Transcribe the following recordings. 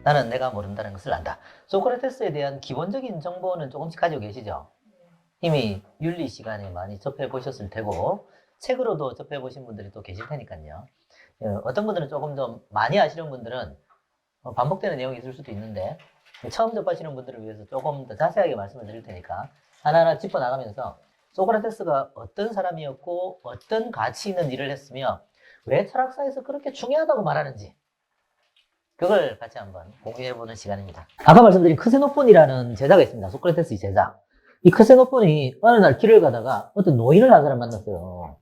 나는 내가 모른다는 것을 안다. 소크라테스에 대한 기본적인 정보는 조금씩 가지고 계시죠? 이미 윤리 시간에 많이 접해 보셨을 테고 책으로도 접해 보신 분들이 또 계실 테니까요. 어떤 분들은 조금 더 많이 아시는 분들은 반복되는 내용이 있을 수도 있는데 처음 접하시는 분들을 위해서 조금 더 자세하게 말씀을 드릴 테니까 하나하나 짚어나가면서 소크라테스가 어떤 사람이었고 어떤 가치 있는 일을 했으며 왜 철학사에서 그렇게 중요하다고 말하는지 그걸 같이 한번 공유해보는 시간입니다. 아까 말씀드린 크세노폰이라는 제자가 있습니다. 소크라테스의 제자. 이 크세노폰이 어느 날 길을 가다가 어떤 노인을 한 사람 만났어요.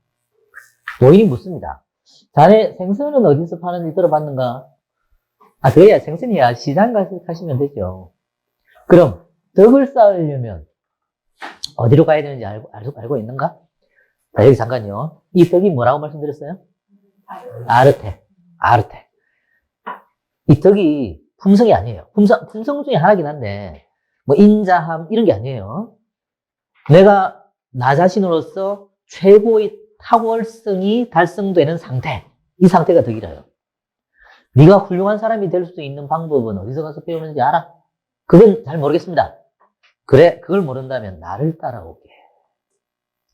노인이 묻습니다. 자네 생선은 어디서 파는지 들어봤는가? 아, 그래야 생선이야. 시장 가시면 되죠. 그럼 덕을 쌓으려면 어디로 가야 되는지 알고 있는가? 자, 여기 잠깐요. 이 덕이 뭐라고 말씀드렸어요? 아르테. 아르테. 이 덕이 품성이 아니에요. 품성 중에 하나긴 한데, 뭐, 인자함, 이런 게 아니에요. 내가 나 자신으로서 최고의 탁월성이 달성되는 상태. 이 상태가 덕이라요. 네가 훌륭한 사람이 될 수 있는 방법은 어디서 가서 배우는지 알아? 그건 잘 모르겠습니다. 그래, 그걸 모른다면 나를 따라오게.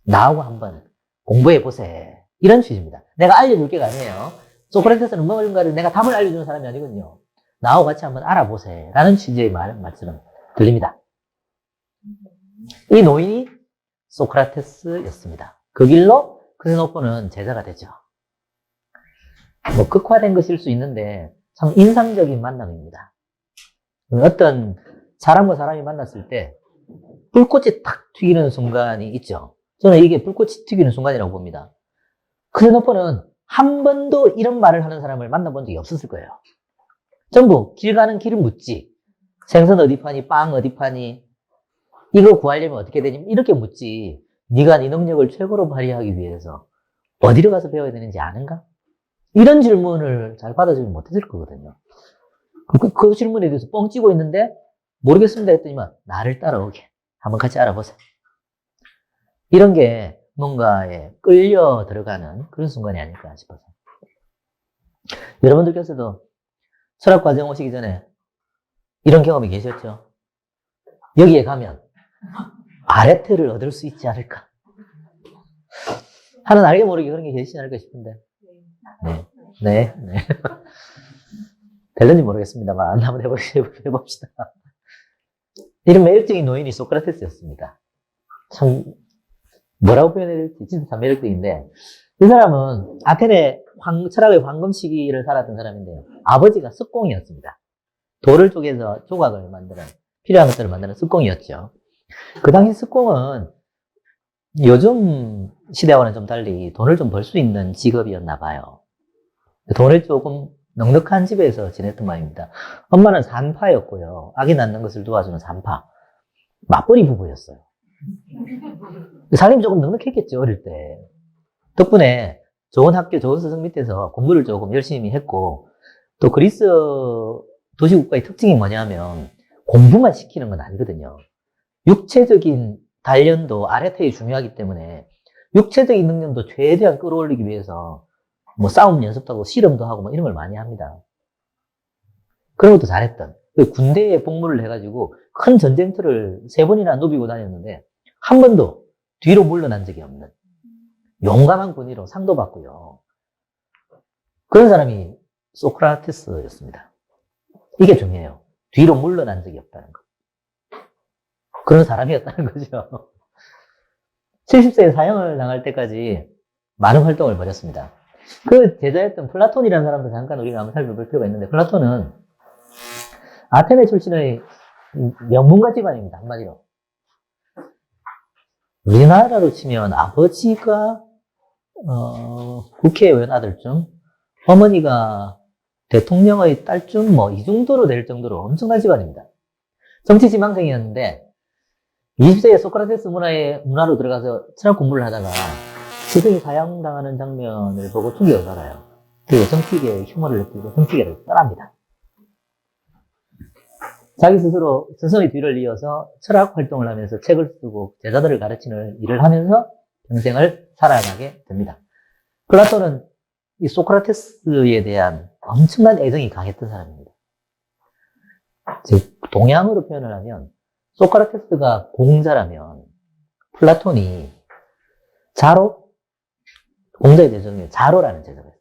나하고 한번 공부해보세. 이런 취지입니다. 내가 알려줄 게가 아니에요. 소크라테스는 뭔가를 내가 답을 알려주는 사람이 아니거든요. 나하고 같이 한번 알아보세. 라는 취지의 말처럼 들립니다. 이 노인이 소크라테스였습니다. 그 길로 크세노폰은 제자가 되죠. 뭐 극화된 것일 수 있는데 참 인상적인 만남입니다. 어떤 사람과 사람이 만났을 때 불꽃이 탁 튀기는 순간이 있죠. 저는 이게 불꽃이 튀기는 순간이라고 봅니다. 크세노폰은 한 번도 이런 말을 하는 사람을 만나본 적이 없었을 거예요. 전부 길 가는 길을 묻지. 생선 어디 파니? 빵 어디 파니? 이거 구하려면 어떻게 되니? 이렇게 묻지. 네가 네 능력을 최고로 발휘하기 위해서 어디로 가서 배워야 되는지 아는가? 이런 질문을 잘 받아주지 못했을 거거든요. 그 질문에 대해서 뻥찌고 있는데 모르겠습니다 했더니만 나를 따라오게. 한번 같이 알아보세요. 이런 게 뭔가에 끌려 들어가는 그런 순간이 아닐까 싶어서. 여러분들께서도 철학 과정 오시기 전에 이런 경험이 계셨죠? 여기에 가면 아레트를 얻을 수 있지 않을까? 하는 알게 모르게 그런 게 계시지 않을까 싶은데. 네. 될는지 모르겠습니다만 한번 해봅시다. 이런 매력적인 노인이 소크라테스였습니다. 참 뭐라고 표현해야 될지 진짜 참 매력적인데 이 사람은 아테네 철학의 황금 시기를 살았던 사람인데요. 아버지가 석공이었습니다. 돌을 쪼개서 조각을 만드는 필요한 것들을 만드는 석공이었죠. 그 당시 석공은 요즘 시대와는 좀 달리 돈을 좀 벌 수 있는 직업이었나 봐요. 돈을 조금 넉넉한 집에서 지냈던 모양입니다. 엄마는 산파였고요. 아기 낳는 것을 도와주는 산파. 맞벌이 부부였어요. 살림이 조금 넉넉했겠죠, 어릴 때. 덕분에 좋은 학교, 좋은 스승 밑에서 공부를 조금 열심히 했고, 또 그리스 도시국가의 특징이 뭐냐면, 공부만 시키는 건 아니거든요. 육체적인 단련도 아레테에 중요하기 때문에, 육체적인 능력도 최대한 끌어올리기 위해서, 뭐 싸움 연습도 하고, 씨름도 하고, 뭐 이런 걸 많이 합니다. 그런 것도 잘했던. 군대에 복무를 해가지고, 큰 전쟁터를 3번이나 누비고 다녔는데, 한 번도 뒤로 물러난 적이 없는 용감한 군인으로 상도 받고요. 그런 사람이 소크라테스였습니다. 이게 중요해요. 뒤로 물러난 적이 없다는 것. 그런 사람이었다는 거죠. 70세에 사형을 당할 때까지 많은 활동을 벌였습니다. 그 제자였던 플라톤이라는 사람도 잠깐 우리가 한번 살펴볼 필요가 있는데, 플라톤은 아테네 출신의 명문가 집안입니다. 한마디로. 우리나라로 치면 아버지가 국회의원 아들쯤, 어머니가 대통령의 딸쯤, 뭐 이 정도로 될 정도로 엄청난 집안입니다. 정치 지망생이었는데 20세에 소크라테스 문화로 들어가서 철학 공부를 하다가 스승이 사형당하는 장면을 보고 충격을 받아요. 그리고 정치계의 흉어를 느끼고 정치계를 떠납니다. 자기 스스로 스승의 뒤를 이어서 철학 활동을 하면서 책을 쓰고 제자들을 가르치는 일을 하면서 평생을 살아가게 됩니다. 플라톤은 이 소크라테스에 대한 엄청난 애정이 강했던 사람입니다. 즉 동양으로 표현을 하면 소크라테스가 공자라면 플라톤이 자로, 공자의 제자 중에 자로라는 제자가 있어요.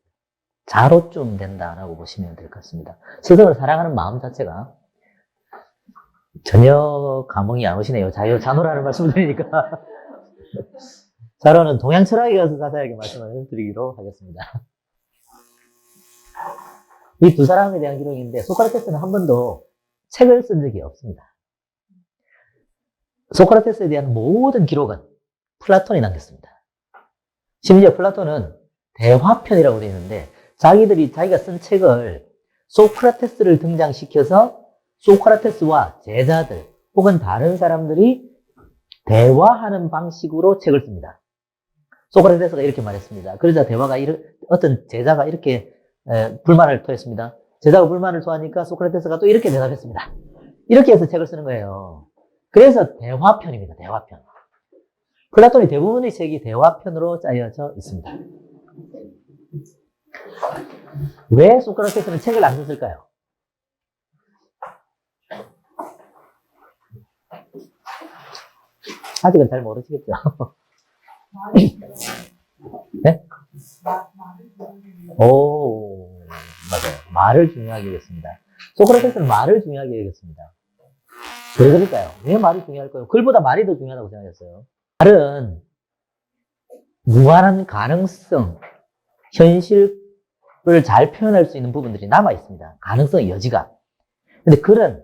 자로쯤 된다라고 보시면 될 것 같습니다. 스승을 사랑하는 마음 자체가 전혀 감흥이 안 오시네요. 자노라는 말씀을 드리니까. 자로는 동양 철학에 가서 자세하게 말씀을 드리기로 하겠습니다. 이 두 사람에 대한 기록인데 소크라테스는 한 번도 책을 쓴 적이 없습니다. 소크라테스에 대한 모든 기록은 플라톤이 남겼습니다. 심지어 플라톤은 대화편이라고 되어 있는데 자기가 쓴 책을 소크라테스를 등장시켜서 소크라테스와 제자들 혹은 다른 사람들이 대화하는 방식으로 책을 씁니다. 소크라테스가 이렇게 말했습니다. 그러자 어떤 제자가 이렇게 불만을 토했습니다. 제자가 불만을 토하니까 소크라테스가 또 이렇게 대답했습니다. 이렇게 해서 책을 쓰는 거예요. 그래서 대화편입니다. 대화편. 플라톤이 대부분의 책이 대화편으로 짜여져 있습니다. 왜 소크라테스는 책을 안 썼을까요? 아직은 잘 모르시겠죠? 네? 오, 맞아요. 말을 중요하게 여겼습니다. 소크라테스는 말을 중요하게 여겼습니다. 왜 그럴까요? 왜 말이 중요할까요? 글보다 말이 더 중요하다고 생각했어요. 말은 무한한 가능성, 현실을 잘 표현할 수 있는 부분들이 남아 있습니다. 가능성의 여지가. 근데 글은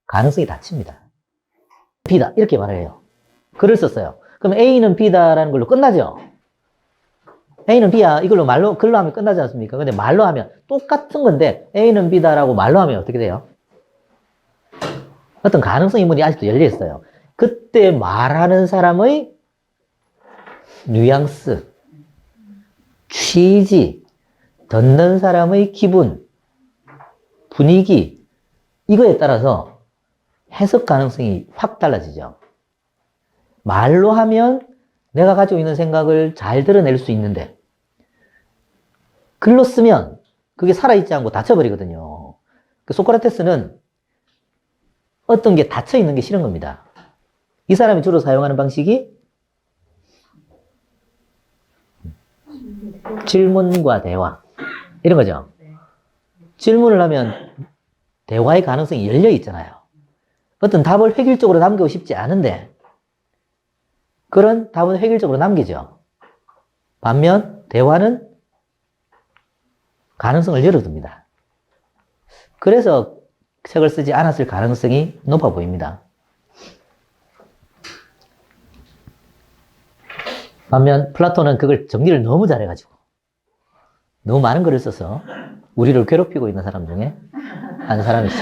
가능성이 닫힙니다. B다. 이렇게 말해요. 글을 썼어요. 그럼 A는 B다라는 걸로 끝나죠? A는 B야. 이걸로 글로 하면 끝나지 않습니까? 근데 말로 하면 똑같은 건데 A는 B다라고 말로 하면 어떻게 돼요? 어떤 가능성의 문이 아직도 열려 있어요. 그때 말하는 사람의 뉘앙스, 취지, 듣는 사람의 기분, 분위기, 이거에 따라서 해석 가능성이 확 달라지죠. 말로 하면 내가 가지고 있는 생각을 잘 드러낼 수 있는데 글로 쓰면 그게 살아있지 않고 닫혀버리거든요. 소크라테스는 어떤 게 닫혀있는 게 싫은 겁니다. 이 사람이 주로 사용하는 방식이 질문과 대화 이런 거죠. 질문을 하면 대화의 가능성이 열려 있잖아요. 어떤 답을 획일적으로 남기고 싶지 않은데 그런 답은 획일적으로 남기죠. 반면 대화는 가능성을 열어둡니다. 그래서 책을 쓰지 않았을 가능성이 높아 보입니다. 반면 플라톤은 그걸 정리를 너무 잘해가지고 너무 많은 글을 써서 우리를 괴롭히고 있는 사람 중에 한 사람이죠.